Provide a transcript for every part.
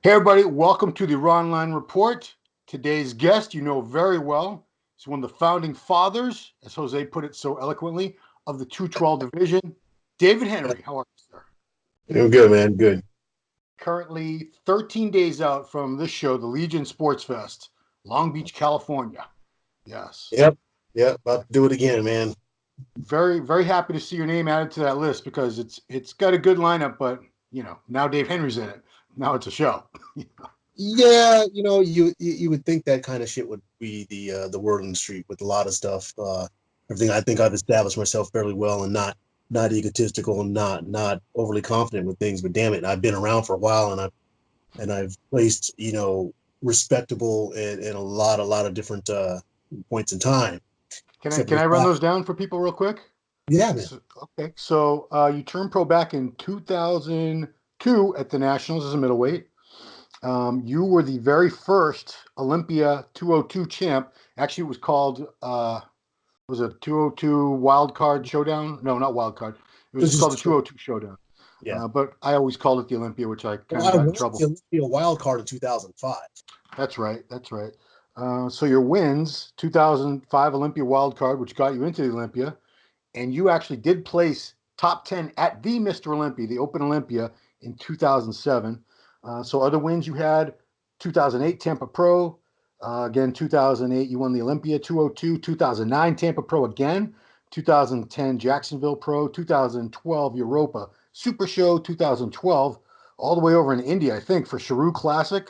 Hey everybody, welcome to the Ronline Report. Today's guest, you know very well, is one of the founding fathers, as Jose put it so eloquently, of the 212 division, David Henry. How are you, sir? Doing good, man. Good. Currently 13 days out from this show, the Legion Sports Fest, Long Beach, California. Yes. Yep. Yep. About to do it again, man. Very, very happy to see your name added to that list because it's got a good lineup, but now Dave Henry's in it. Now it's a show. Yeah, you would think that kind of shit would be the word on the street with a lot of stuff. Everything I think I've established myself fairly well and not egotistical and not overly confident with things. But damn it, I've been around for a while and I've placed respectable in a lot of different points in time. Can I Except can for I the run fact, those down for people real quick? yeah, man. Okay, so you turned pro back in 2002 at the Nationals as a middleweight. You were the very first Olympia 202 champ. Actually, it was called was it 202 Wild Card Showdown? No, not Wild Card. It was It's just called the just 202 Showdown. yeah. But I always called it the Olympia, which I Well, kind of I got in won the trouble. Olympia wild card in 2005. That's right. That's right. So your wins: 2005 Olympia Wild Card, which got you into the Olympia, and you actually did place top 10 at the Mr. Olympia, the Open Olympia in 2007. So other wins you had: 2008 Tampa Pro, again 2008 you won the Olympia 202, 2009 Tampa Pro again, 2010 Jacksonville Pro, 2012 Europa Super Show, 2012 all the way over in India, I think, for Sharu Classic,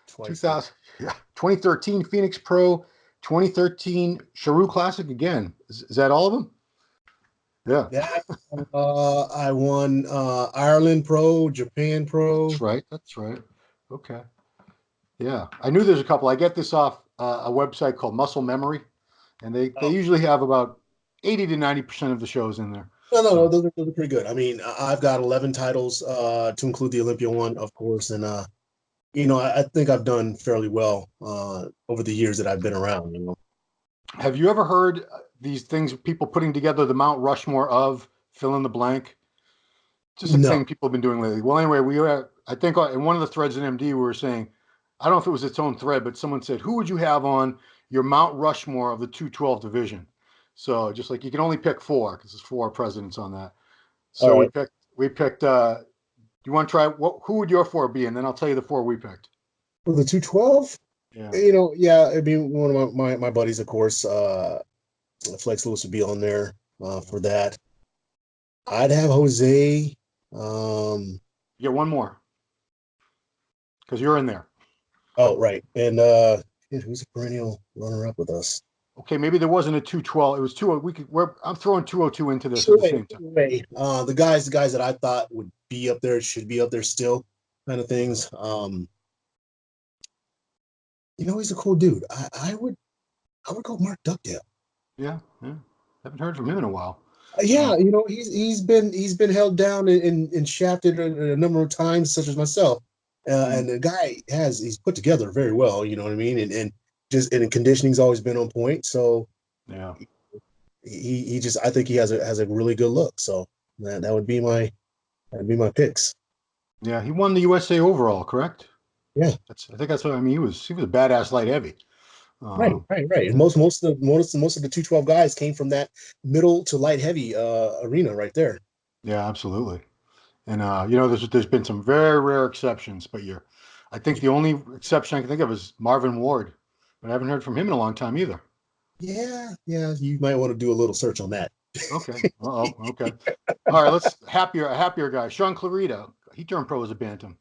Twice, yeah. 2000, yeah, 2013 Phoenix Pro, 2013 Sharu Classic again. Is that all of them? Yeah, That I won Ireland Pro, Japan Pro. that's right. That's right. Okay. Yeah, I knew there's a couple. I get this off a website called Muscle Memory, and they Oh, usually have about 80 to 90% of the shows in there. no, So those are pretty good. I mean, I've got 11 titles to include the Olympia one, of course, and I think I've done fairly well over the years that I've been around. have you ever heard these things, people putting together the Mount Rushmore of fill in the blank? Just a No, thing people have been doing lately. Well, anyway, we were, I think in one of the threads in MD, we were saying, I don't know if it was its own thread, but someone said, who would you have on your Mount Rushmore of the 212 division? So just like you can only pick four because there's four presidents on that. all So right. we picked do you want to try who would your four be? And then I'll tell you the four we picked. For the 212, Yeah. yeah, it'd be one of my buddies, of course. Flex Lewis would be on there for that. I'd have Jose. Um, You get one more because you're in there. oh, right. And shit, who's a perennial runner up with us? Okay, maybe there wasn't a 212. It was two. I'm throwing 202 into this at Sure the way, same time. sure way. The guys that I thought would be up there should be up there still, kind of things. He's a cool dude. I would go Mark Duckdale. Yeah, yeah. Haven't heard from him in a while. Yeah, he's been held down and shafted a number of times, such as myself. Mm, And the guy he's put together very well. You know what I mean? And conditioning's always been on point. So yeah, he just I think he has a really good look. So that'd be my picks. yeah. He won the USA overall, correct? Yeah. I think that's what I mean. He was a badass light heavy. Right, Um, right, right. And yeah, most of the 212 guys came from that middle to light heavy arena right there. yeah, absolutely. And there's been some very rare exceptions, but I think the only exception I can think of is Marvin Ward, but I haven't heard from him in a long time either. Yeah, yeah. You might want to do a little search on that. Okay. Oh, okay. All right. A happier guy. Sean Clarita. He turned pro as a bantam.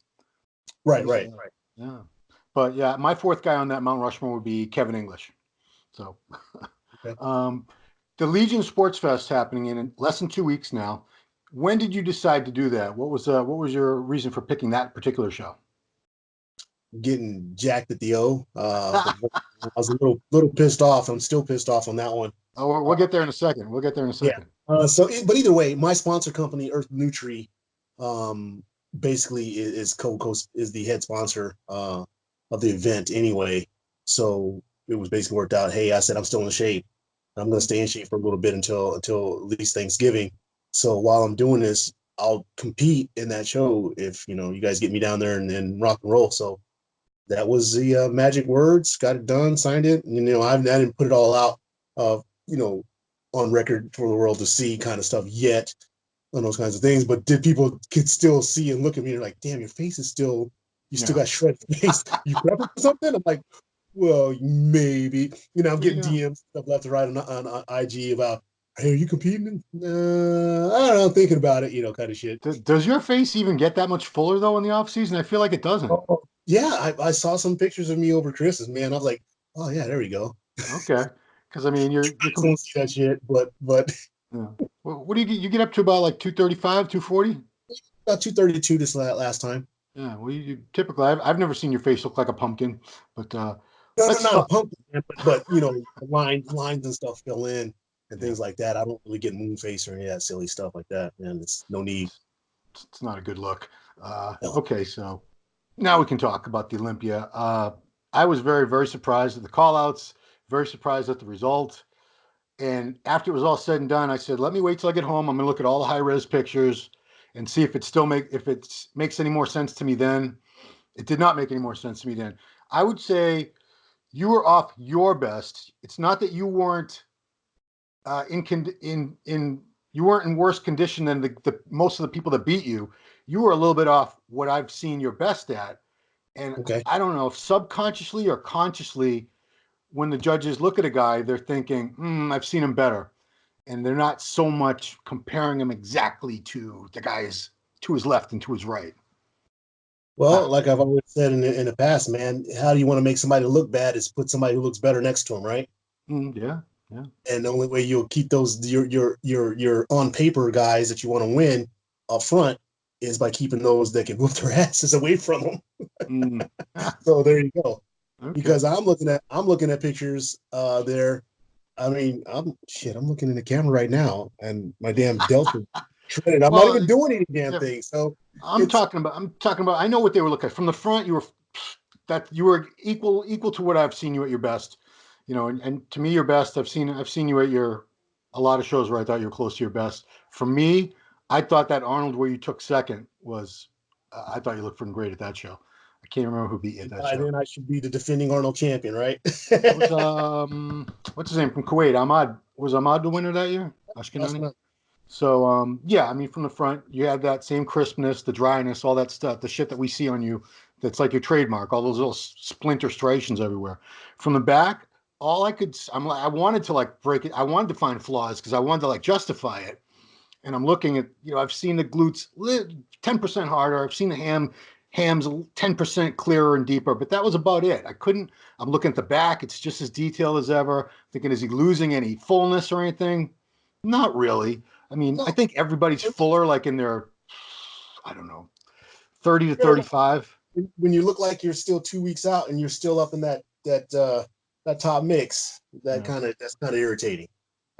Right, He's right, right. yeah. But yeah, my fourth guy on that Mount Rushmore would be Kevin English. So, Okay. um, the Legion Sports Fest happening in less than 2 weeks now. When did you decide to do that? What was your reason for picking that particular show? Getting jacked at the O. I was a little pissed off. I'm still pissed off on that one. Oh, we'll Uh, get there in a second. We'll get there in a yeah. second. But either way, my sponsor company, Earth Nutri, um, basically is the head sponsor of the event anyway. So it was basically worked out. Hey, I said I'm still in shape. I'm going to stay in shape for a little bit until at least Thanksgiving. So while I'm doing this, I'll compete in that show if you guys get me down there and rock and roll. So that was the magic words. Got it done, signed it. And, I didn't put it all out, on record for the world to see, kind of stuff yet, on those kinds of things. But did people could still see and look at me and like, damn, your face is still, you still got shredded face. You prepping for something? I'm like, well, maybe. I'm getting DMs stuff left and right on IG about, hey, are you competing? I don't know, thinking about it, kind of shit. Does your face even get that much fuller though in the off season? I feel like it doesn't. Oh, yeah, I saw some pictures of me over Christmas, man. I was like, oh yeah, there we go. Okay, because I mean I don't see that shit, but yeah. What do you get? You get up to about like 235, 240? about 232 this last time. Yeah. Well, you typically I've never seen your face look like a pumpkin, but No, let's not a talk. pumpkin, but lines and stuff fill in and Yeah, things like that. I don't really get moon face or any of that silly stuff like that, man. It's no need. it's not a good look. No. Okay, so now we can talk about the Olympia. I was very, very surprised at the call outs, very surprised at the result. And after it was all said and done, I said, let me wait till I get home. I'm going to look at all the high res pictures and see if it makes any more sense to me then. It did not make any more sense to me then. I would say you were off your best. It's not that you weren't in you weren't in worse condition than the most of the people that beat you. You were a little bit off what I've seen your best at. And Okay. I don't know if subconsciously or consciously, when the judges look at a guy, they're thinking, I've seen him better. And they're not so much comparing him exactly to the guys to his left and to his right. Well, like I've always said in the past, man, how do you want to make somebody look bad is put somebody who looks better next to him, right? Yeah, yeah. And the only way you'll keep those your on paper guys that you want to win up front is by keeping those that can whoop their asses away from them. Mm. Ah, So there you go. okay. Because I'm looking at pictures there. I mean, I'm looking in the camera right now, and my damn delta shredded. I'm not Well, even doing any damn yeah, thing. So I'm it's talking about. I'm talking about. I know what they were looking at from the front. You were equal to what I've seen you at your best. And to me, your best. I've seen you at your a lot of shows where I thought you were close to your best. For me, I thought that Arnold where you took second was. I thought you looked freaking great at that show. I can't remember who beat you at that by show. then I should be the defending Arnold champion, right? That was what's his name from Kuwait? Ahmad, was Ahmad the winner that year? That's Ashkenani. not So yeah, I mean from the front you had that same crispness, the dryness, all that stuff, the shit that we see on you that's like your trademark, all those little splinter striations everywhere. From the back, all I could I wanted to like break it. I wanted to find flaws because I wanted to like justify it. And I'm looking at, I've seen the glutes 10% harder. I've seen the hams 10% clearer and deeper, but that was about it. I'm looking at the back. It's just as detailed as ever. Thinking, is he losing any fullness or anything? Not really. I mean, I no. think everybody's fuller, like in their, I don't know, 30 to Fair enough. 35. When you look like you're still 2 weeks out and you're still up in that top mix, Yeah. that's kind of irritating.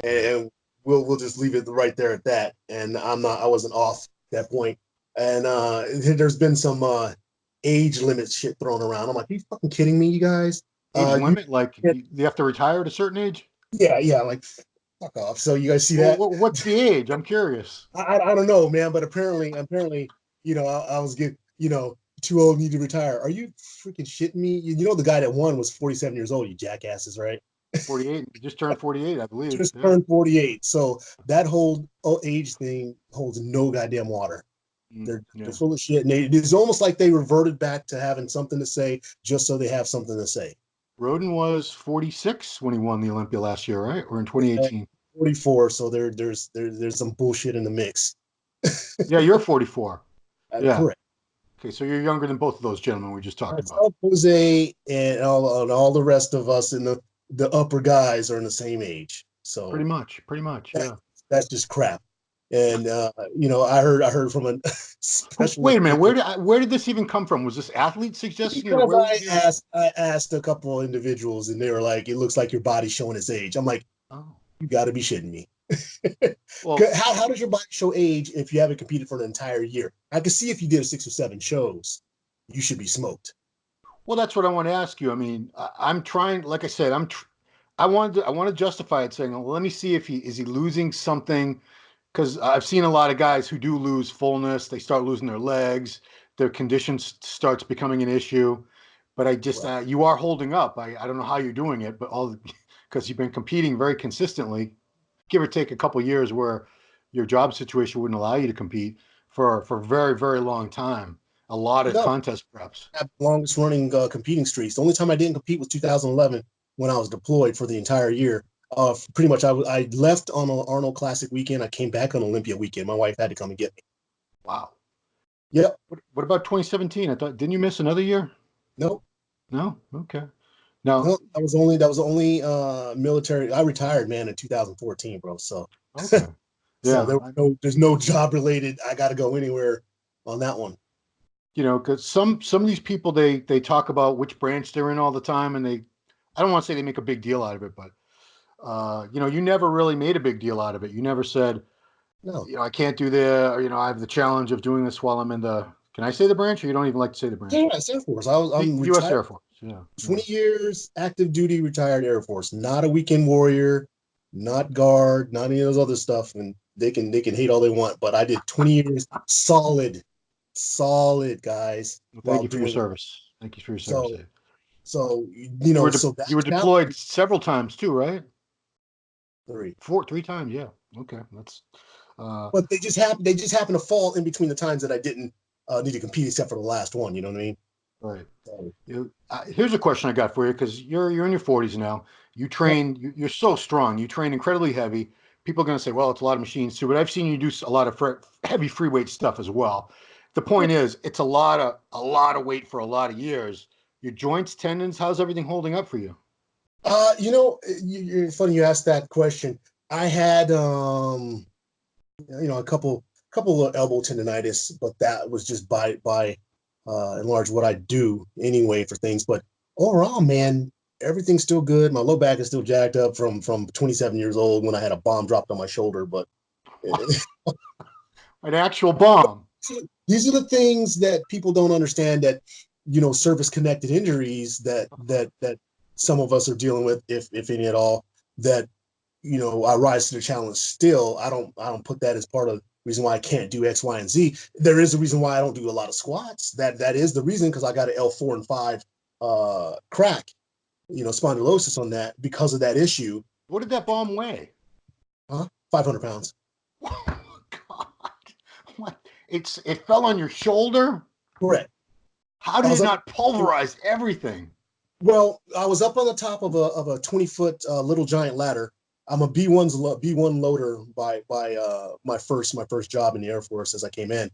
Yeah. And we'll just leave it right there at that. And I wasn't off at that point. And there's been some age limit shit thrown around. I'm like, are you fucking kidding me, you guys? Age You limit, like you have to retire at a certain age? yeah, like fuck off. So you guys see Well, that? what's the age? I'm curious. I don't know, man, but apparently, I was getting, too old, need to retire. Are you freaking shitting me? The guy that won was 47 years old, you jackasses, right? 48. You just turned 48, I believe. Just Yeah. turned 48. So that whole age thing holds no goddamn water. They're Yeah. full of shit. And it's almost like they reverted back to having something to say just so they have something to say. Roden was 46 when he won the Olympia last year, right? Or in Uh, 2018? 44. So there's some bullshit in the mix. Yeah, you're 44. Yeah. Correct. Okay, so you're younger than both of those gentlemen we just talked about. Myself, Jose, and all the rest of us in the upper guys are in the same age. Pretty So much, pretty much, that, yeah. that's just crap. And I heard from a Wait a specialist minute, where did this even come from? Was this athlete suggesting, or because where did you? I asked a couple of individuals and they were like, "It looks like your body's showing its age." I'm like, Oh, "You got to be shitting me." well, How does your body show age if you haven't competed for an entire year? I can see if you did 6 or 7 shows, you should be smoked. well, that's what I want to ask you. I mean, I'm trying. Like I said, I want to justify it, saying, well, let me see if he losing something because I've seen a lot of guys who do lose fullness. They start losing their legs. Their condition starts becoming an issue. But I just, Well, you are holding up. I don't know how you're doing it, but all because you've been competing very consistently, give or take a couple years where your job situation wouldn't allow you to compete for a very, very long time. A lot of no, contest preps. I have the longest running competing streaks. The only time I didn't compete was 2011 when I was deployed for the entire year. Pretty much, I left on an Arnold Classic weekend. I came back on Olympia weekend. My wife had to come and get me. Wow. Yep. What about 2017? I thought, didn't you miss another year? Nope. No? Okay. Now, No, that was only military. I retired, man, in 2014, bro. So okay. so Yeah. there's no job related. I got to go anywhere on that one. Because some of these people they talk about which branch they're in all the time, and I don't want to say they make a big deal out of it, but you never really made a big deal out of it. You never said, No, I can't do the, I have the challenge of doing this while I'm in the. Can I say the branch, or you don't even like to say the branch? yeah, it's Air Force. The I'm U.S. retired, Air Force. Yeah, yeah. 20 years active duty retired Air Force. Not a weekend warrior, not guard, not any of those other stuff. And they can hate all they want, but I did 20 years solid guys Well, thank while you for your doing it. service. Thank you for your service, So Dave. so so You that were challenge deployed several times too, right? three. Three times. Yeah. Okay. That's. Uh, But they just happen to fall in between the times that I didn't need to compete except for the last one. You know what I mean? right. So, Here's a question I got for you because you're in your 40s now. You yep, train. You're so strong. You train incredibly heavy. People are going to say, well, it's a lot of machines too, but I've seen you do a lot of heavy free weight stuff as well. The point yep. is, it's a lot of weight for a lot of years. Your joints, tendons, how's everything holding up for you? You're funny you asked that question. I had a couple of elbow tendonitis, but that was just by and large what I do anyway for things. But overall, man, everything's still good. My low back is still jacked up from 27 years old when I had a bomb dropped on my shoulder. But An actual bomb. these are the things that people don't understand, that service connected injuries that some of us are dealing with, if any at all, that I rise to the challenge still. I don't put that as part of the reason why I can't do X, Y, and Z. There is a reason why I don't do a lot of squats. That is the reason, because I got an L4 and 5 crack, spondylosis on that because of that issue. What did that bomb weigh? Huh? 500 pounds. God, what? It fell on your shoulder. Correct. How I did was it up. not pulverize everything? Well, I was up on the top of a 20-foot little giant ladder. I'm a B1 loader by my first job in the Air Force as I came in,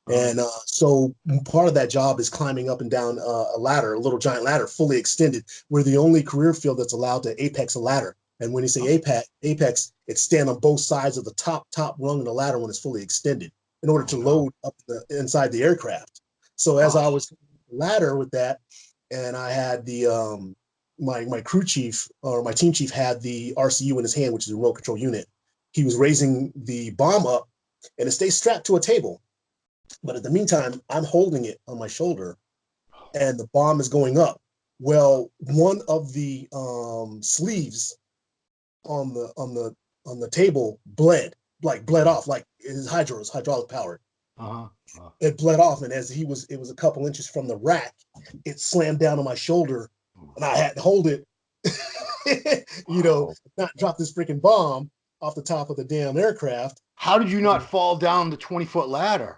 Uh, and so part of that job is climbing up and down a ladder, a little giant ladder, fully extended. We're the only career field that's allowed to apex a ladder. And when you say apex, it's stand on both sides of the top rung of the ladder when it's fully extended in order oh to no. load up inside the aircraft. So as I Oh, was ladder with that, and I had my crew chief, or my team chief, had the RCU in his hand, which is a remote control unit. He was raising the bomb up, and it stays strapped to a table. But in the meantime, I'm holding it on my shoulder, and the bomb is going up. Well, one of the sleeves on the table bled off, like his hydraulic powered. uh-huh. Uh, It bled off, and it was a couple inches from the rack, it slammed down on my shoulder, and I had to hold it, wow. not drop this freaking bomb off the top of the damn aircraft. How did you not fall down the 20-foot ladder?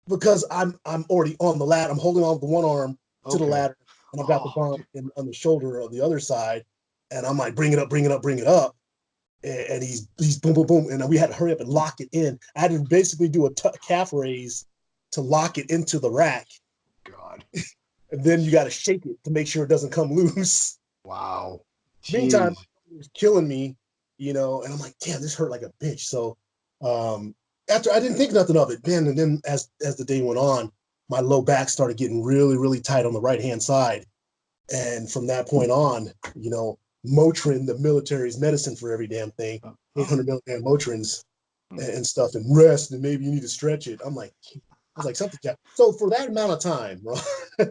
Because I'm already on the ladder. I'm holding on with one arm to the Okay. ladder, and I've got the Oh, bomb dude. on the shoulder of the other side, and I'm like, bring it up, bring it up, bring it up. And he's boom, boom, boom, and we had to hurry up and lock it in. I had to basically do a calf raise to lock it into the rack, God. and then you got to shake it to make sure it doesn't come loose. Wow. Meantime, Jeez. it was killing me, and I'm like, damn, this hurt like a bitch. So um, after, I didn't think nothing of it, man. And then as the day went on, my low back started getting really, really tight on the right hand side. And from that point on, Motrin, the military's medicine for every damn thing, Oh. 800 milligram Motrins and stuff, and rest, and maybe you need to stretch it. I was like, something. So for that amount of time,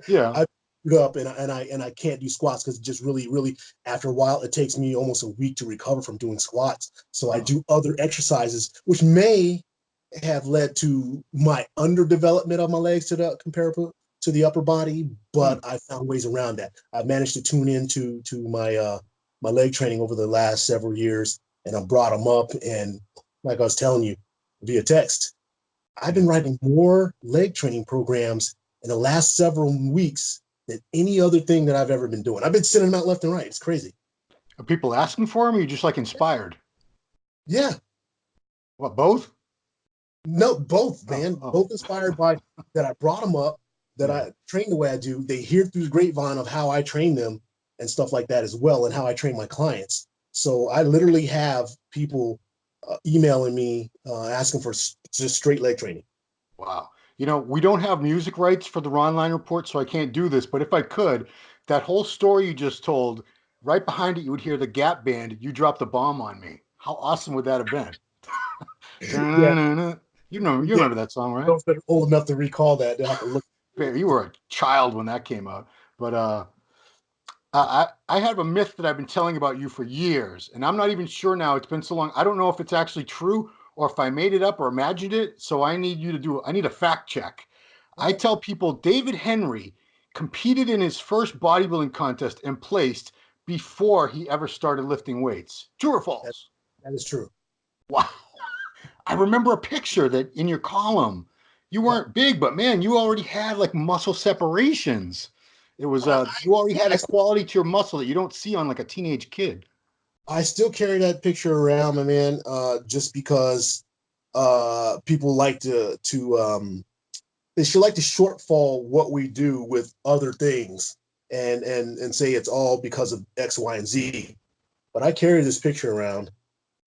Yeah. I've up, and I can't do squats because just really after a while it takes me almost a week to recover from doing squats. So I do other exercises, which may have led to my underdevelopment of my legs to the comparable to the upper body, but I found ways around that. I've managed to tune into my my leg training over the last several years, and I brought them up. And like I was telling you via text, I've been writing more leg training programs in the last several weeks than any other thing that I've ever been doing. I've been sending them out left and right. It's crazy. Are people asking for them, or are you just like inspired? Yeah. What, both? No, both, man. Oh. Both inspired by that I brought them up, that I train the way I do. They hear through the grapevine of how I train them and stuff like that as well, and how I train my clients. So I literally have people emailing me asking for just straight leg training. Wow. You know, we don't have music rights for the Ronline report, so I can't do this. But if I could, that whole story you just told, right behind it, you would hear the Gap Band. You dropped the bomb on me. How awesome would that have been? Yeah, You yeah. remember that song, right? Those that are old enough to recall that, they have to look. You were a child when that came out. But I have a myth that I've been telling about you for years, and I'm not even sure now. It's been so long. I don't know if it's actually true or if I made it up or imagined it. So I need a fact check. I tell people David Henry competed in his first bodybuilding contest and placed before he ever started lifting weights. True or That, false? that is true. Wow. I remember a picture that in your column, you Yeah. weren't big, but man, you already had like muscle separations. It was I, you already had I, a quality to your muscle that you don't see on like a teenage kid. I still carry that picture around, my man, just because people like to they should like to shortfall what we do with other things and say it's all because of X, Y, and Z. But I carry this picture around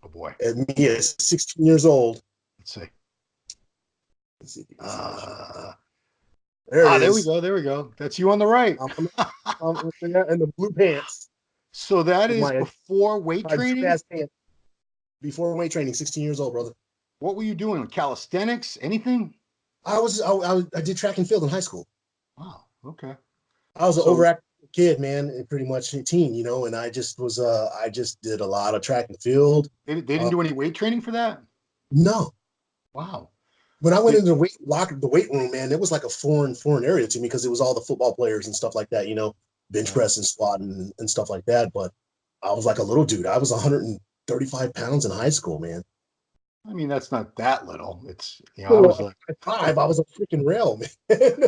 Oh boy. at me at 16 years old. Let's see. Let's see if you can see this shit. Uh, There it there we is. go. There we go. That's you on the right. I'm in the blue pants So that with is before weight my big training. ass pants before weight training. 16 years old, brother. What were you doing? Calisthenics? Anything? I did track and field in high school. Wow. Okay. I was an So overactive kid, man, and pretty much a teen, and I just did a lot of track and field. they didn't Uh, do any weight training for that? no, Wow. when I went Did into the weight room, man, it was like a foreign area to me because it was all the football players and stuff like that, bench right. press and squatting and stuff like that. But I was like a little dude. I was 135 pounds in high school, man. I mean, that's not that little. It's I So was like, at 5, I was a freaking rail, man.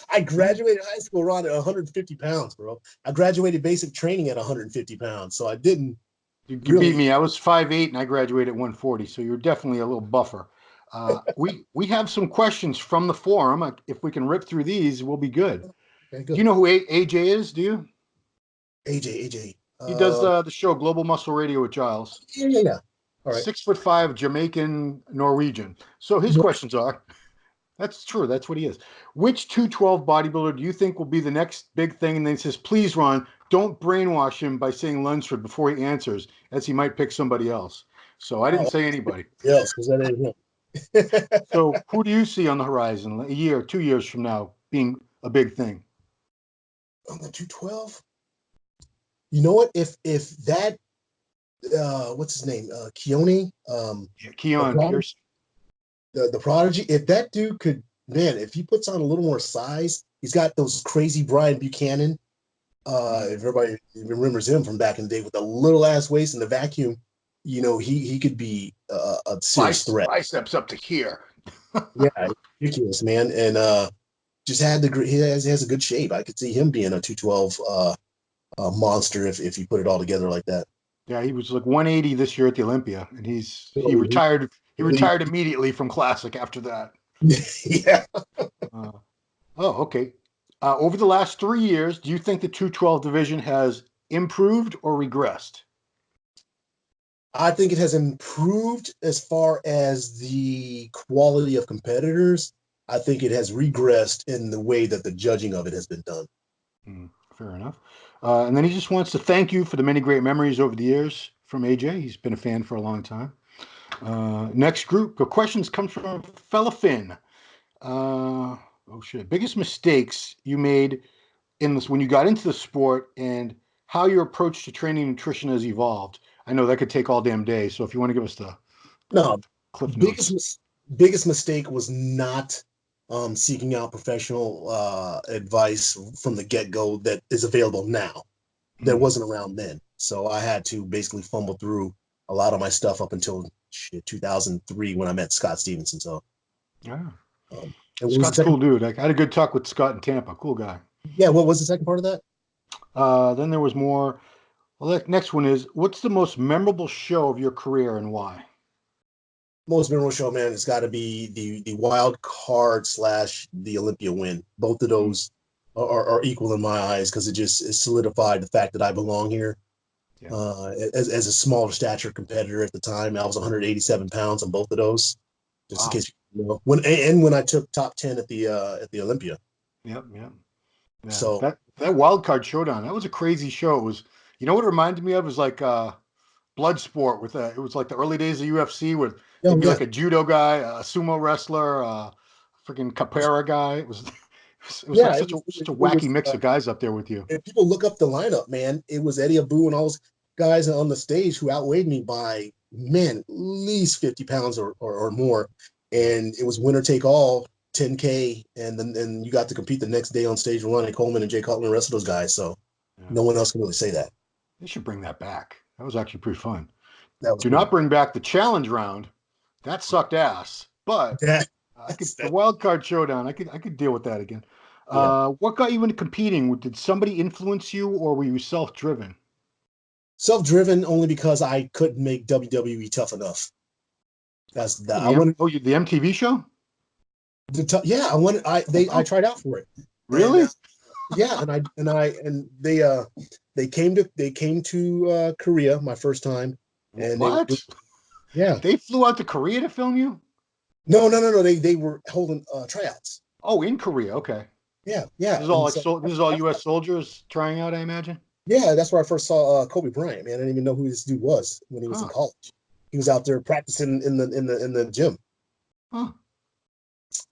I graduated high school around at 150 pounds, bro. I graduated basic training at 150 pounds, so I didn't you beat really. me. I was 5'8" and I graduated at 140, so you're definitely a little buffer. We have some questions from the forum. If we can rip through these, we'll be good. Okay, Do you good. know who AJ is? Do you? AJ. He does the show Global Muscle Radio with Giles. Yeah. All right. 6'5" Jamaican Norwegian. So his questions are, that's true. That's what he is. Which 212 bodybuilder do you think will be the next big thing? And then he says, please, Ron, don't brainwash him by saying Lunsford before he answers, as he might pick somebody else. So I didn't Oh, say anybody. yes, because that ain't him. So who do you see on the horizon a year, 2 years from now being a big thing? On the 212, you know what? If that what's his name? Keone, Yeah, the Keon prodigy, Pierce. the prodigy. If that dude could, man, if he puts on a little more size, he's got those crazy Brian Buchanan. If everybody remembers him from back in the day with the little ass waist and the vacuum, he could be a serious threat. Biceps up to here. Yeah, ridiculous, man. And just he has a good shape. I could see him being a 212 monster if you put it all together like that. Yeah, he was like 180 this year at the Olympia, and he So retired. He really, retired immediately from Classic after that. yeah. Uh, oh, okay. Over the last 3 years, do you think the 212 division has improved or regressed? I think it has improved as far as the quality of competitors. I think it has regressed in the way that the judging of it has been done. Hmm, fair enough. And then he just wants to thank you for the many great memories over the years from AJ. He's been a fan for a long time. Next group of questions comes from Fella Finn. Oh shit! Biggest mistakes you made in this when you got into the sport and how your approach to training and nutrition has evolved. I know that could take all damn day. So if you want to give us the No, cliff biggest notes. biggest mistake was not seeking out professional advice from the get-go that is available now. That Mm. wasn't around then. So I had to basically fumble through a lot of my stuff up until 2003 when I met Scott Stevenson. So, Yeah. and what was the Scott's a second? cool dude. I had a good talk with Scott in Tampa. Cool guy. Yeah, what was the second part of that? Then there was more. Well, the next one is what's the most memorable show of your career and why? Most memorable show, man, it's got to be the wild card slash the Olympia win. Both of Mm. those are equal in my eyes because it solidified the fact that I belong here. Yeah. As a smaller stature competitor at the time, I was 187 pounds on both of those. Just in Wow. case you know when I took top 10 at the Olympia. Yep. Yep. Yeah. So That wild card showdown. That was a crazy show. It was. You know what it reminded me of? It was like blood sport with it was like the early days of UFC where oh there'd be yeah, like a judo guy, a sumo wrestler, a freaking capoeira guy. It was like yeah, such a wacky mix of guys up there with you. if people look up the lineup, man, it was Eddie Abu and all those guys on the stage who outweighed me by man at least 50 pounds or more, Yeah. and it was winner take all 10K, and then you got to compete the next day on stage with Ronnie Coleman and Jay Cutler and the rest of those guys. So Yeah. no one else can really say that. They should bring that back. That was actually pretty fun. That was Do cool. not bring back the challenge round. That sucked ass. But That, I could the that wild card showdown. I could deal with that again. yeah. What got you into competing? Did somebody influence you, or were you self-driven? Self-driven only because I couldn't make WWE tough enough. That's Oh, that. I wanted the MTV show? yeah, I Oh, tried out for it. And really? yeah, and they came to Korea my first time, and What? yeah, They flew out to Korea to film you? no, they were holding tryouts. Oh, in Korea. Okay. Yeah, This is all and like so this is all U.S. soldiers trying out, I imagine. yeah, that's where I first saw Kobe Bryant. Man, I didn't even know who this dude was when he was in Huh? college. He was out there practicing in the gym. Huh? In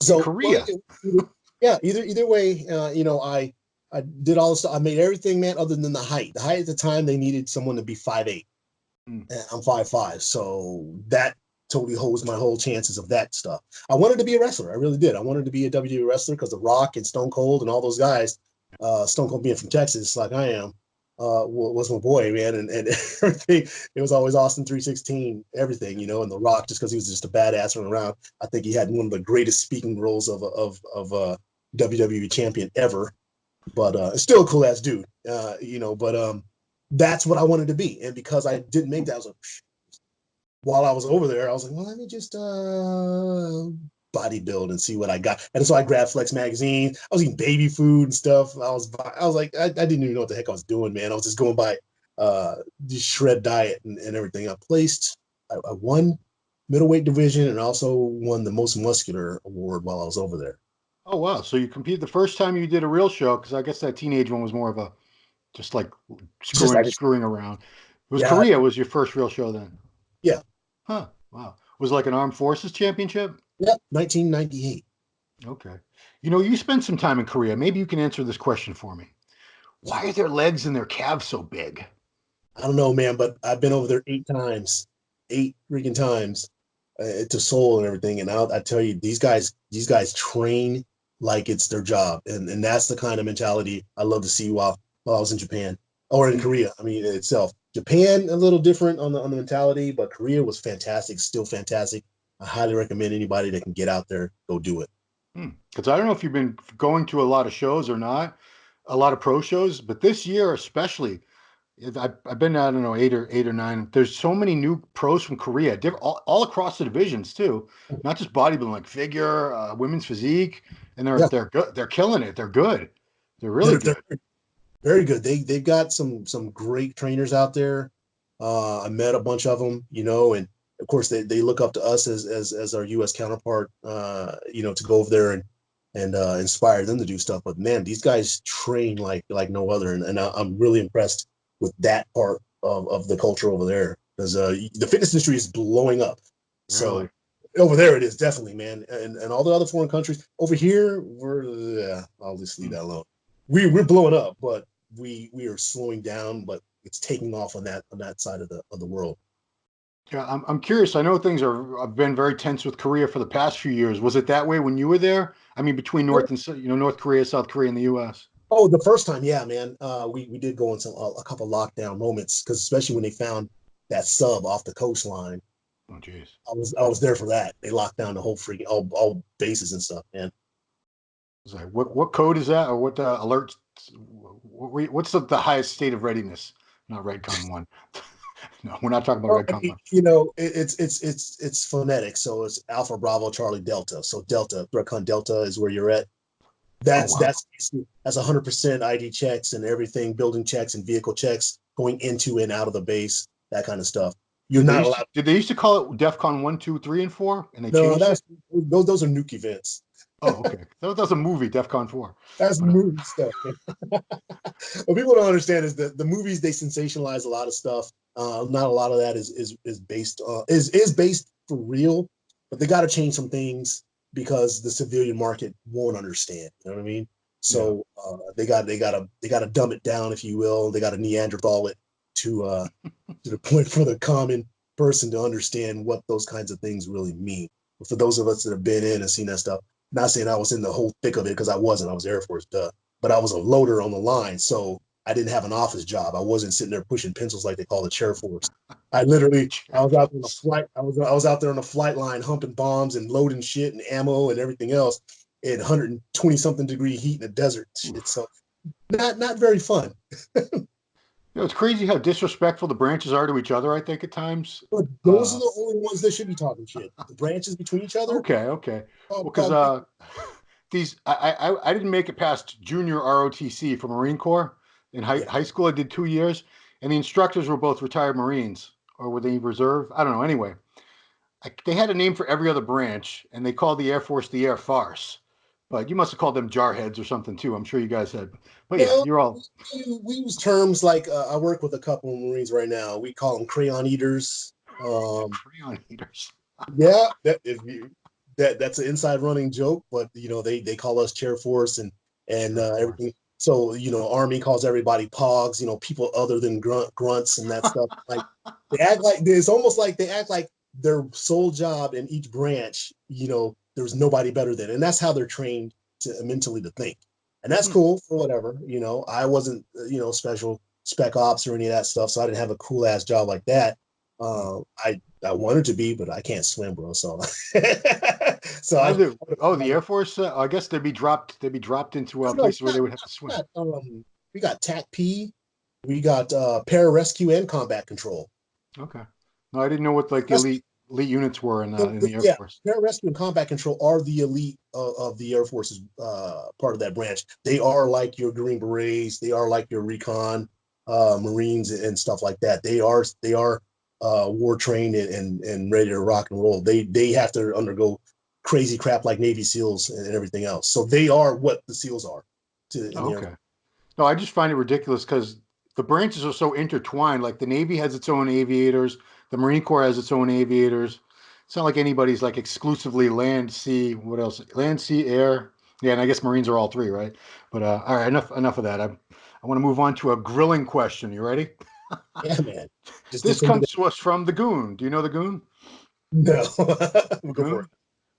So well, Korea? yeah, either way, I did all this stuff. I made everything, man, other than the height. The height at the time they needed someone to be 5'8". Hmm. And I'm 5'5", so that totally holds my whole chances of that stuff. I wanted to be a wrestler. I really did. I wanted to be a WWE wrestler because The Rock and Stone Cold and all those guys, Stone Cold being from Texas, like I am, was my boy, man. And everything, it was always Austin 316, everything, and The Rock, just because he was just a badass running around. I think he had one of the greatest speaking roles of WWE champion ever. But still a cool ass dude, but that's what I wanted to be. And because I didn't make that, I was like, while I was over there, I was like, well, let me just bodybuild and see what I got. And so I grabbed Flex magazine. I was eating baby food and stuff. I was like, I didn't even know what the heck I was doing, man. I was just going by the shred diet and everything. I won middleweight division and also won the most muscular award while I was over there. Oh wow! So you competed the first time you did a real show because I guess that teenage one was more of a just like Just screwing like, screwing around. It was yeah, Korea was your first real show then? yeah, Huh? Wow. Was it like an armed forces championship? yeah, 1998. Okay. You spent some time in Korea. Maybe you can answer this question for me. Why are their legs and their calves so big? I don't know, man, but I've been over there 8 times, 8 freaking times to Seoul and everything. And I tell you, these guys train like it's their job, and that's the kind of mentality I love to see while I was in Japan or in Hmm. Korea. I mean, itself, Japan a little different on the mentality, but Korea was fantastic, still fantastic. I highly recommend anybody that can get out there go do it. Because I don't know if you've been going to a lot of shows or not, a lot of pro shows, but this year especially, I've been, I don't know, eight or nine. There's so many new pros from Korea, all across the divisions too, not just bodybuilding, like figure, women's physique, and they're Yeah, they're good. They're killing it. They're good. They're really they're good. very good. They've got some great trainers out there. I met a bunch of them, and of course they look up to us as our U.S. counterpart, to go over there and inspire them to do stuff. But man, these guys train like no other, and I'm really impressed with that part of the culture over there because the fitness industry is blowing up. Really. So over there it is definitely, man, and all the other foreign countries over here I'll just leave Hmm. that alone. we're blowing up, but we are slowing down, but it's taking off on that side of the world. Yeah, I'm curious. I know things have been very tense with Korea for the past few years. Was it that way when you were there? I mean, between North Korea, South Korea, and the U.S. Oh, the first time, yeah, man. We did go in some a couple lockdown moments because especially when they found that sub off the coastline, Oh, geez. I was there for that. They locked down the whole freaking all bases and stuff, man. It's like, what code is that, or what alert? What's the highest state of readiness? Not Redcon one. No, we're not talking about Well, I Redcon mean, one. it's phonetic, so it's Alpha Bravo Charlie Delta. So Delta, Threat Delta is where you're at. Oh That's wow. that's that's 100% ID checks and everything, building checks and vehicle checks going into and out of the base, that kind of stuff. You're not allowed. Did they used to call it DEFCON 1, 2, 3, and 4, and they No, changed it? those are nuke events. Oh, okay. That was a movie, DEFCON 4. That's But movie stuff. Man. What people don't understand is that the movies they sensationalize a lot of stuff. Not a lot of that is based is based for real, but they got to change some things because the civilian market won't understand. You know what I mean? yeah, So they got to dumb it down, if you will. They got to Neanderthal it to the point for the common person to understand what those kinds of things really mean. But for those of us that have been in and seen that stuff, not saying I was in the whole thick of it because I wasn't. I was Air Force, duh. But I was a loader on the line, so I didn't have an office job. I wasn't sitting there pushing pencils like they call the chair force. I was out there on a Force. flight. I was out there on the flight line humping bombs and loading shit and ammo and everything else in 120 something degree heat in the desert. Shit. So not very fun. It's crazy how disrespectful the branches are to each other, I think, at times. But those are Uh, the only ones that should be talking shit. The branches between each other, okay, okay. Well, because talk big. I didn't make it past junior ROTC for Marine Corps. In Yeah. high school, I did 2 years, and the instructors were both retired Marines, or were they reserve? I don't know. Anyway, they had a name for every other branch, and they called the Air Force the Air Farce. But you must have called them jarheads or something too. I'm sure you guys had. But yeah, No, you're all we use terms like I work with a couple of Marines right now. We call them crayon eaters. crayon eaters. Yeah, that if you that's an inside running joke, but they call us chair force and Chair everything. Force. So Army calls everybody pogs. People other than grunts and that stuff. Like they act like it's almost like they act like their sole job in each branch. There's nobody better than, and that's how they're trained to mentally to think. And that's Hmm. cool for whatever. I wasn't special spec ops or any of that stuff, so I didn't have a cool ass job like that. Hmm. I wanted to be, but I can't swim, bro. So, so Oh, I the Air Force. I guess they'd be dropped. They'd be dropped into no, places where they would have to swim. we got TAC P, we got pararescue and combat control. Okay. No, I didn't know what like the Rescue, elite units were in the Air yeah, Force. pararescue and combat control are the elite of the Air Force's part of that branch. They are like your Green Berets, they are like your recon Marines and stuff like that. They are war trained and ready to rock and roll. They have to undergo crazy crap like Navy SEALs and everything else. So they are what the SEAls are in Oh, the Air okay. No, I just find it ridiculous because the branches are so intertwined. Like the Navy has its own aviators, the Marine Corps has its own aviators. It's not like anybody's like exclusively land, sea, what else? Land, sea, air. Yeah, and I guess Marines are all three, right? But all right, enough of that. I want to move on to a grilling question. You ready? Yeah, man. Just This think of comes that. to us from the Goon. Do you know the Goon? No, The go for it. Goon?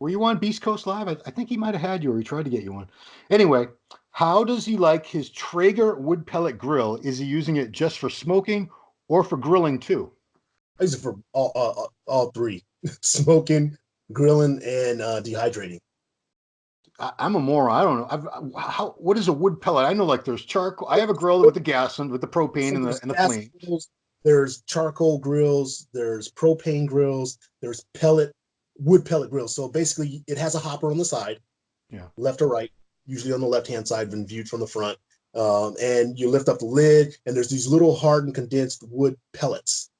Were you on Beast Coast Live? I think he might have had you, or he tried to get you on. Anyway, how does he like his Traeger wood pellet grill? Is he using it just for smoking or for grilling too? I use it for all three: smoking, grilling, and dehydrating. I'm a moron. I don't know. What is a wood pellet? I know like there's charcoal. I have a grill with the gas and with the propane So and the there's and the gas flames. grills, there's charcoal grills, there's propane grills, there's wood pellet grills. So basically, it has a hopper on the side, Yeah. left or right, usually on the left hand side when viewed from the front. And you lift up the lid, and there's these little hardened condensed wood pellets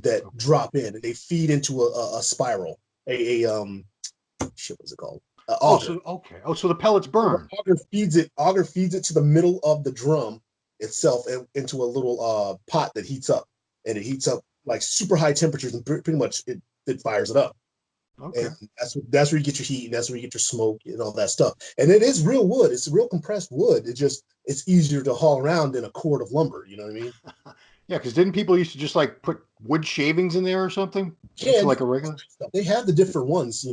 that Okay. drop in, and they feed into a spiral. Shit, what's it called? Oh, Auger. so okay. Oh, so the pellets So the burn. auger feeds it to the middle of the drum itself and into a little pot that heats up, and it heats up like super high temperatures, and pretty much it fires it up. Okay. And that's where you get your heat, and that's where you get your smoke and all that stuff. And it is real wood. It's real compressed wood. It's easier to haul around than a cord of lumber. You know what I mean? Yeah, because didn't people used to just like put wood shavings in there or something into Can like a regular? they have the different ones?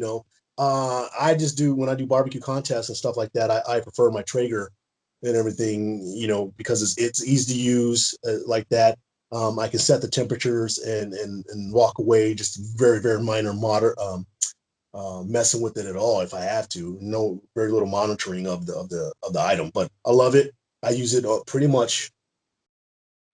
I just do when I do barbecue contests and stuff like that. I prefer my Traeger and everything. Because it's easy to use like that. I can set the temperatures and walk away. Just very very minor messing with it at all if I have to. No, very little monitoring of the item, but I love it. I use it pretty much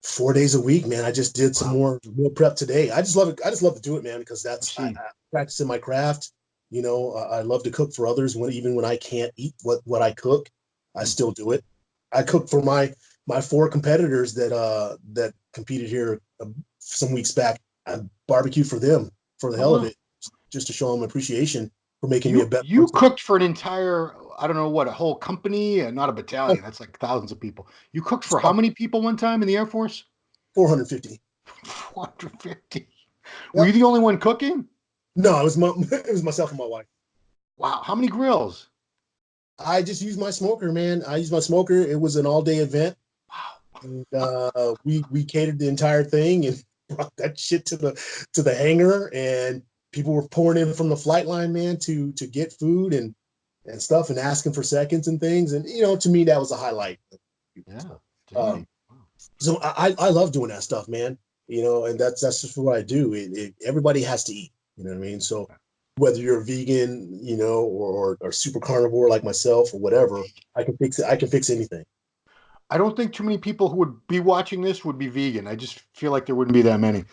4 days a week, man. I just did some Wow. more meal prep today. I just love it. I just love to do it, man, because I I see. practice in my craft. I love to cook for others even when I can't eat what I cook, I Hmm. still do it. I cook for my four competitors that competed here some weeks back. I barbecued for them for the Oh, hell of wow. it, just to show them appreciation for making me a You better you person. cooked for an entire, I don't know what, a whole company, not a battalion. That's like thousands of people. You cooked for how many people one time in the Air Force? 450. 450. Were Yep. you the only one cooking? No, it was myself and my wife. Wow. How many grills? I just used my smoker, man. I used my smoker. It was an all day event, Wow. and we catered the entire thing and brought that shit to the hangar, and people were pouring in from the flight line, man, to get food and stuff, and asking for seconds and things, and to me that was a highlight. Yeah. Um, Dang. Wow. so I love doing that stuff, man. And that's just what I do. Everybody has to eat. You know what I mean? So whether you're a vegan, or super carnivore like myself or whatever, I can fix it. I can fix anything. I don't think too many people who would be watching this would be vegan. I just feel like there wouldn't be that many.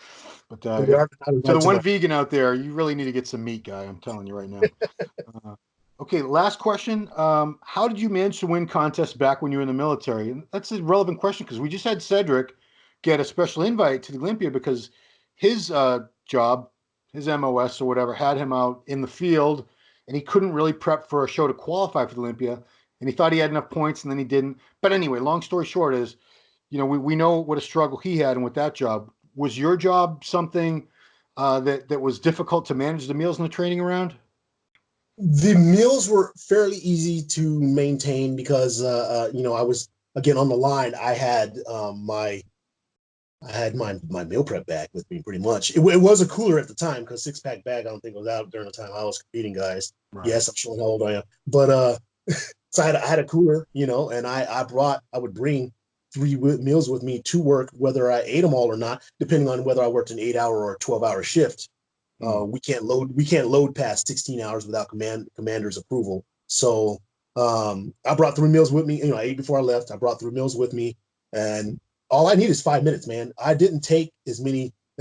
But And they if are not to the invited to one my. vegan out there, you really need to get some meat, guy. I'm telling you right now. Okay, last question. How did you manage to win contests back when you were in the military? And that's a relevant question because we just had Cedric get a special invite to the Olympia because his job, his MOS or whatever, had him out in the field and he couldn't really prep for a show to qualify for the Olympia. And he thought he had enough points and then he didn't. But anyway, long story short is, we know what a struggle he had and with that job. Was your job something that was difficult to manage the meals and the training around? The meals were fairly easy to maintain because I was again on the line. I had my meal prep bag with me pretty much. It was a cooler at the time because 6-pack bag I don't think was out during the time I was competing, guys. Right. Yes, I'm showing how old I am, but so I had a cooler, and I would bring three meals with me to work, whether I ate them all or not, depending on whether I worked an 8 hour or a 12-hour shift. Hmm. We can't load past 16 hours without commander's approval. So I brought three meals with me. I ate before I left. I brought three meals with me, and all I need is 5 minutes, man. I didn't take as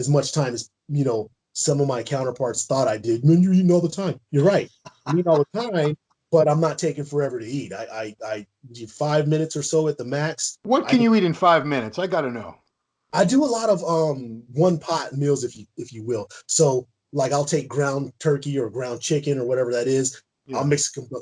much time as some of my counterparts thought I did. Man, you're eating all the time. You're right. I'm eating all the time, but I'm not taking forever to eat. I do 5 minutes or so at the max. What I can can you eat in 5 minutes? I got to know. I do a lot of one pot meals, if you will. So like I'll take ground turkey or ground chicken or whatever that is. I'll Yeah.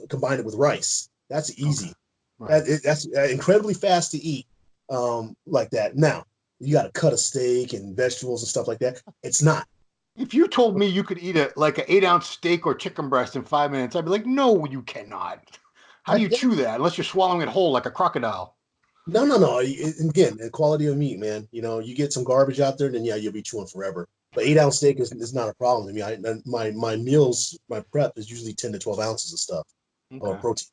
combine it with rice. That's Okay. easy. Right. That's incredibly fast to eat, like that. Now you got to cut a steak and vegetables and stuff like that. It's not. If you told me you could eat like an 8 ounce steak or chicken breast in 5 minutes, I'd be like, no, you cannot. How do you Yeah, chew that unless you're swallowing it whole like a crocodile? no, no, no. Again, the quality of meat, man. You get some garbage out there, then yeah, you'll be chewing forever. But 8 ounce steak is not a problem to me. My meals, my prep is usually 10 to 12 ounces of stuff or Okay. protein.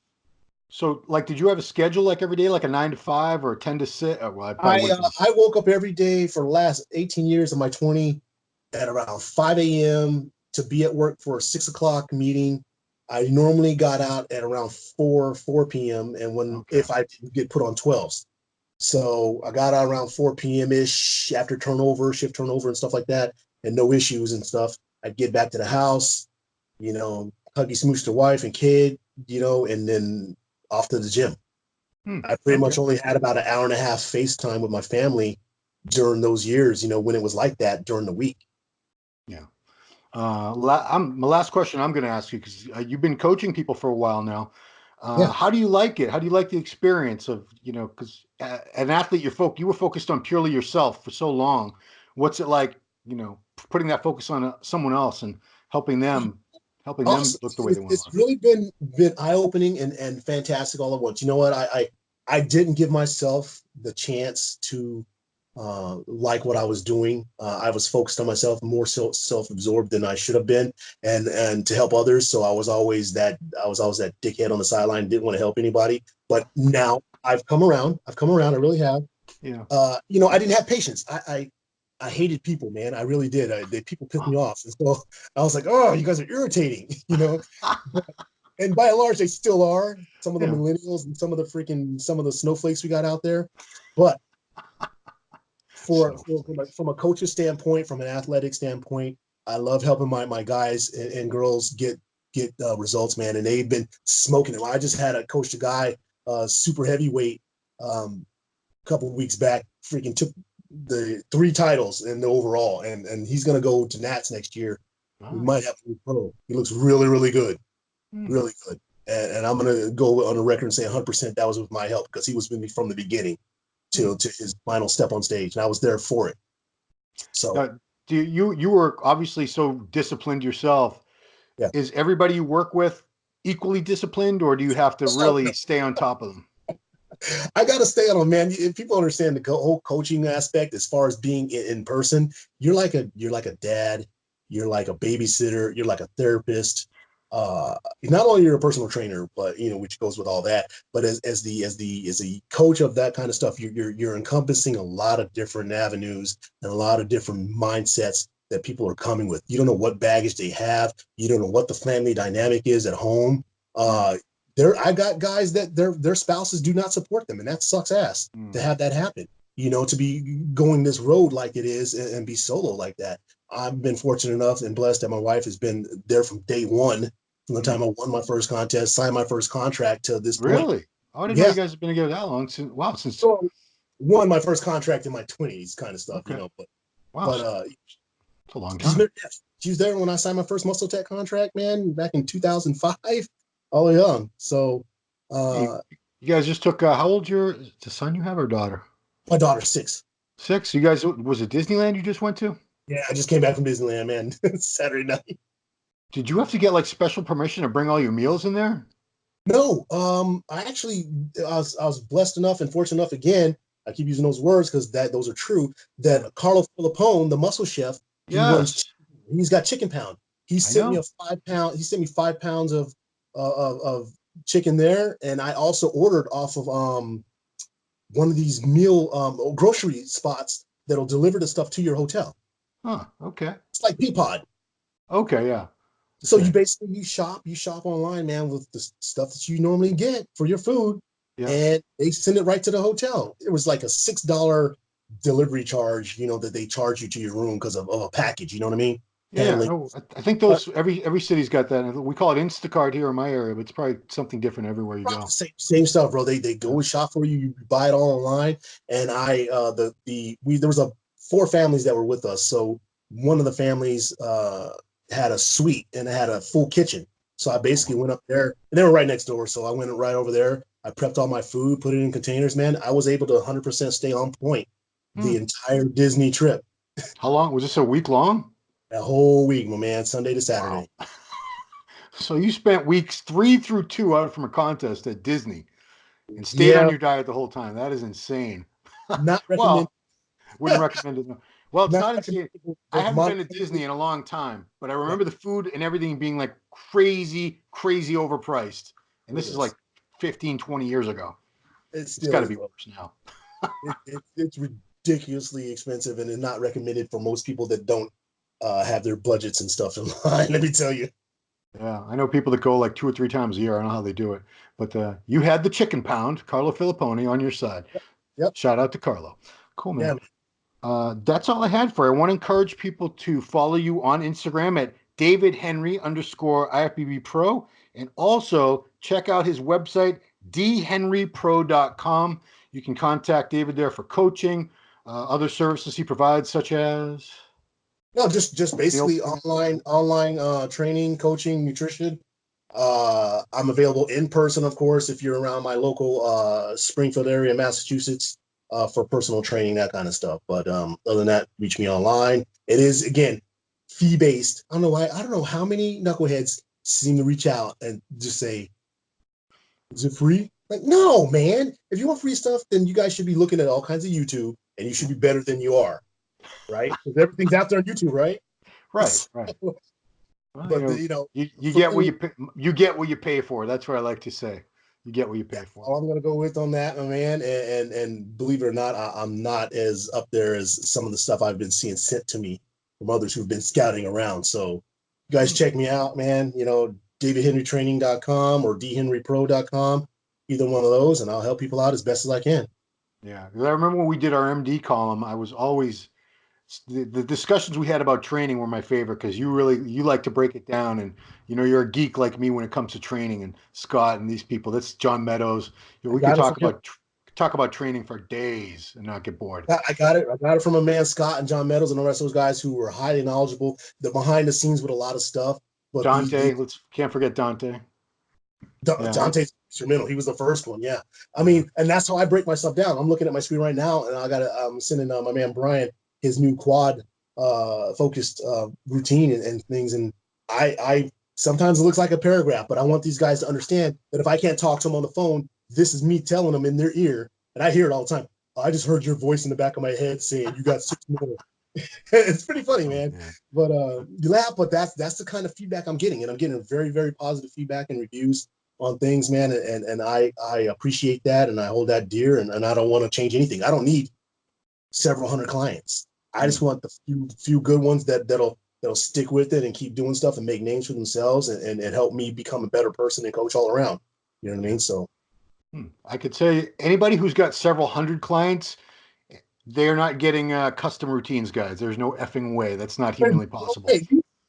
So, like, did you have a schedule like every day, like a 9 to 5 or a 10 to 6? Oh, well, I probably I wouldn't uh, be. I woke up every day for the last 18 years of my 20 at around 5 a.m. to be at work for a 6 o'clock meeting. I normally got out at around 4 p.m. and when Okay. if I didn't get put on 12s. So I got out around 4 p.m. ish after shift turnover and stuff like that, and no issues and stuff. I'd get back to the house, huggy smooch the wife and kid, and then off to the gym. Hmm. I pretty Okay. much only had about an hour and a half FaceTime with my family during those years, when it was like that during the week. Yeah. My last question I'm going to ask you because you've been coaching people for a while now. Yeah. How do you like it? How do you like the experience of, because an athlete, you were focused on purely yourself for so long. What's it like, putting that focus on someone else and helping them helping them Awesome. look the way they want to It's look. really been eye-opening and fantastic all at once. You know what? I didn't give myself the chance to like what I was doing. I was focused on myself, more self-absorbed than I should have been, and to help others. So I was always that dickhead on the sideline, didn't want to help anybody. But now I've come around. I've come around. I really have. Yeah. You know, I didn't have patience. I hated people, man. I really did. People pissed me off, and so I was like, "Oh, you guys are irritating," you know. And by and large, they still are. Some of the Yeah. millennials and some of the snowflakes we got out there. But from a coach's standpoint, from an athletic standpoint, I love helping my guys and girls get results, man. And they've been smoking it. I just had a coached a guy, super heavyweight, a couple of weeks back. Freaking took the 3 titles in the overall, and he's gonna go to Nats next year. We might Nice. have to pro. He looks really, really good, Hmm. really good. And I'm gonna go on the record and say 100% that was with my help, because he was with me from the beginning to his final step on stage, and I was there for it. So Now, you were obviously so disciplined yourself. yeah. Is everybody you work with equally disciplined, or do you have to Oh, really stay on top of them? I got to stay on them, man. If people understand the whole coaching aspect, as far as being in person, you're like a dad, you're like a babysitter, you're like a therapist. Not only you're a personal trainer, but you know, which goes with all that. But as the coach of that kind of stuff, you're encompassing a lot of different avenues and a lot of different mindsets that people are coming with. You don't know what baggage they have. You don't know what the family dynamic is at home. Mm. Uh, I got guys that their spouses do not support them, and that sucks ass to Mm. have that happen. You know, to be going this road like it is and be solo like that. I've been fortunate enough and blessed that my wife has been there from day one, from the Mm. time I won my first contest, signed my first contract to this point. Really? Oh, I didn't know Yeah, you guys have been together that long. Since wow, since so won my first contract in my 20s, kind of stuff, you okay, know. wow, But so it's a long she's time. been, yeah, she was there when I signed my first Muscle Tech contract, man, back in 2005, all young. So You, uh, you guys just took how old your the son you have or daughter? my daughter's 6. 6. You guys was it Disneyland you just went to? Yeah, I just came back from Disneyland, man. Saturday night. Did you have to get like special permission to bring all your meals in there? No, I was blessed enough and fortunate enough again. I keep using those words because those are true. That Yeah. Carlo Filippone, the muscle chef, he runs. Yes, He's got Chicken Pound. He I sent me know. a 5 pound. He sent me 5 pounds of chicken there, and I also ordered off of one of these meal grocery spots that'll deliver the stuff to your hotel. Huh. Okay. It's like Peapod. Okay. Yeah. So Okay. you shop online, man, with the stuff that you normally get for your food, Yeah. and they send it right to the hotel. It was like a $6 delivery charge, you know, that they charge you to your room because of a package. You know what I mean? Yeah. Handling. No, I think But those every city's got that. We call it Instacart here in my area, but it's probably something different everywhere you go. same stuff, bro. They Yeah. go and shop for you. You buy it all online. And I there was 4 families that were with us. So one of the families had a suite and it had a full kitchen. So I basically went up there, and they were right next door. So I went right over there. I prepped all my food, put it in containers. Man, I was able to 100% stay on point Hmm. the entire Disney trip, How long was this? A week long? that whole week, my man, Sunday to Wow. Saturday. So you spent weeks 3 through 2 out from a contest at Disney and stayed on Yeah, your diet the whole time. That is insane. not recommend, Well, wouldn't recommend it. No. Well, it's not not insane. recommendable I for haven't been to monetary. Disney in a long time, but I Yeah, remember the food and everything being like crazy, crazy overpriced. And it this is like is. 15, 20 years ago. It It's still got to is, be bro. worse now. It's ridiculously expensive and is not recommended for most people that don't have their budgets and stuff in line. Let me tell you. Yeah, I know people that go like 2 or 3 times a year. I don't know how they do it, but you had the chicken pound, Carlo Filipponi, on your side. Yep. Shout out to Carlo. Cool, Yeah, man. man. That's all I had for you. I want to encourage people to follow you on Instagram at David Henry underscore IFBB Pro, and also check out his website, dhenrypro.com. You can contact David there for coaching, other services he provides, such as No, just meal basically planning. online training, coaching, nutrition. I'm available in person, of course, if you're around my local Springfield area, Massachusetts, for personal training, that kind of stuff. But other than that, reach me online. It is again fee based. I don't know why. I don't know how many knuckleheads seem to reach out and just say, is it free? Like, no, man. If you want free stuff, then you guys should be looking at all kinds of YouTube, and you should be better than you are, right? Because everything's out there on YouTube, right? Right, right. Well, But you for get what me, you get what you pay for. That's what I like to say. You get what you yeah, pay for. all I'm gonna go with on that, my man. And believe it or not, I'm not as up there as some of the stuff I've been seeing sent to me from others who've been scouting around. So you guys check me out, man. DavidHenryTraining.com or dhenrypro.com, either one of those, and I'll help people out as best as I can. Yeah, 'cause I remember when we did our MD column, I was always the discussions we had about training were my favorite because you like to break it down, and you're a geek like me when it comes to training, and Scott and these people. That's John Meadows. I We could got it from him. talk about training for days and not get bored. I got it. I got it from a man, Scott and John Meadows, and the rest of those guys who were highly knowledgeable. The behind the scenes with a lot of stuff, but Dante, let's can't forget Dante. Yeah, Dante's instrumental. He was the first one. Yeah. I yeah. mean, and that's how I break myself down. I'm looking at my screen right now, and I'm sending my man Brian his new quad focused routine and things. And I sometimes it looks like a paragraph, but I want these guys to understand that if I can't talk to them on the phone, this is me telling them in their ear, and I hear it all the time. I just heard your voice in the back of my head saying you got 6 more. It's pretty funny, man. Yeah. But you laugh, but that's the kind of feedback I'm getting, and I'm getting very, very positive feedback and reviews on things, man. And I appreciate that, and I hold that dear, and I don't want to change anything. I don't need several hundred clients. I just want the few good ones that'll stick with it and keep doing stuff and make names for themselves and help me become a better person and coach all around. You know what I mean? So I could say anybody who's got several hundred clients, they're not getting custom routines, guys. There's no effing way. That's not humanly possible. hey,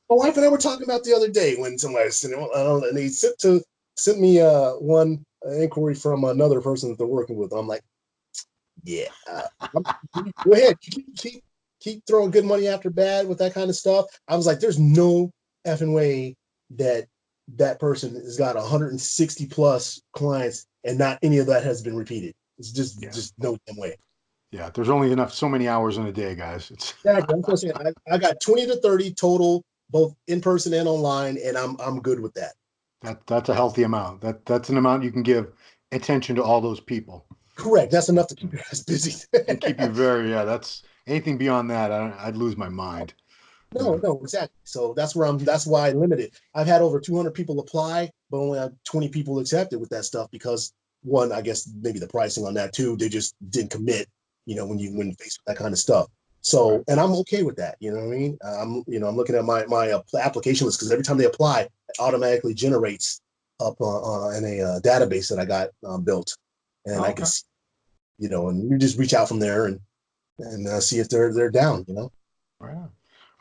my wife and I were talking about the other day when somebody was sitting, and they sent me one inquiry from another person that they're working with. I'm like, yeah, go ahead, keep throwing good money after bad with that kind of stuff. I was like, there's no effing way that person has got 160 plus clients and not any of that has been repeated. It's just no damn way. Yeah, there's only so many hours in a day, guys. It's Exactly. I'm saying I got 20 to 30 total, both in person and online, and I'm good with that. that's a healthy amount. That's an amount you can give attention to all those people. Correct. That's enough to keep your ass busy. And keep you that's anything beyond that, I'd lose my mind. No, exactly. So that's why I limit it. I've had over 200 people apply, but only had 20 people accepted with that stuff because one, I guess maybe the pricing on that too, they just didn't commit, when faced with that kind of stuff. So, Right. and I'm okay with that. You know what I mean? I'm looking at my application list because every time they apply, it automatically generates up in a database that I got built, and I can see, and you just reach out from there and see if they're down. Right.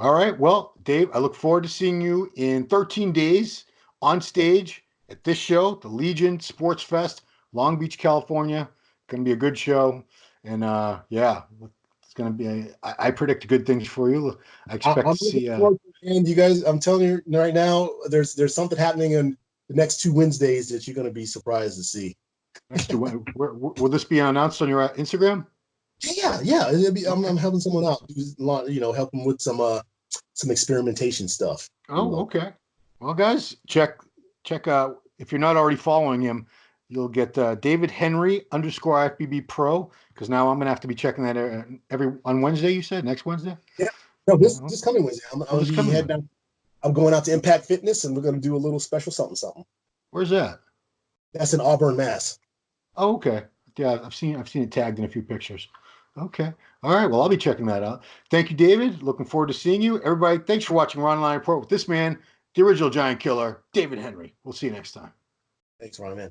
All right. Well, Dave, I look forward to seeing you in 13 days on stage at this show, the Legion Sports Fest, Long Beach, California. Going to be a good show. And yeah, it's going to be, I predict good things for you. I expect I'm to looking see. forward to it, and you guys, I'm telling you right now, there's something happening in the next 2 Wednesdays that you're going to be surprised to see. Next to will this be announced on your Instagram? Yeah. I'm Okay. helping someone out, helping with some experimentation stuff. Oh, okay. Well, guys, check out if you're not already following him, you'll get David Henry _ IFBB Pro because now I'm gonna have to be checking that every on Wednesday. You said next Wednesday? Yeah. No, Yeah. this coming Wednesday, I'm Oh, gonna this be coming heading one. down. I'm going out to Impact Fitness, and we're gonna do a little special something. Where's that? That's in Auburn, Mass. Oh, okay. Yeah, I've seen it tagged in a few pictures. Okay. All right. Well, I'll be checking that out. Thank you, David. Looking forward to seeing you. Everybody, thanks for watching Ronline Report with this man, the original giant killer, David Henry. We'll see you next time. Thanks, Ryan, man.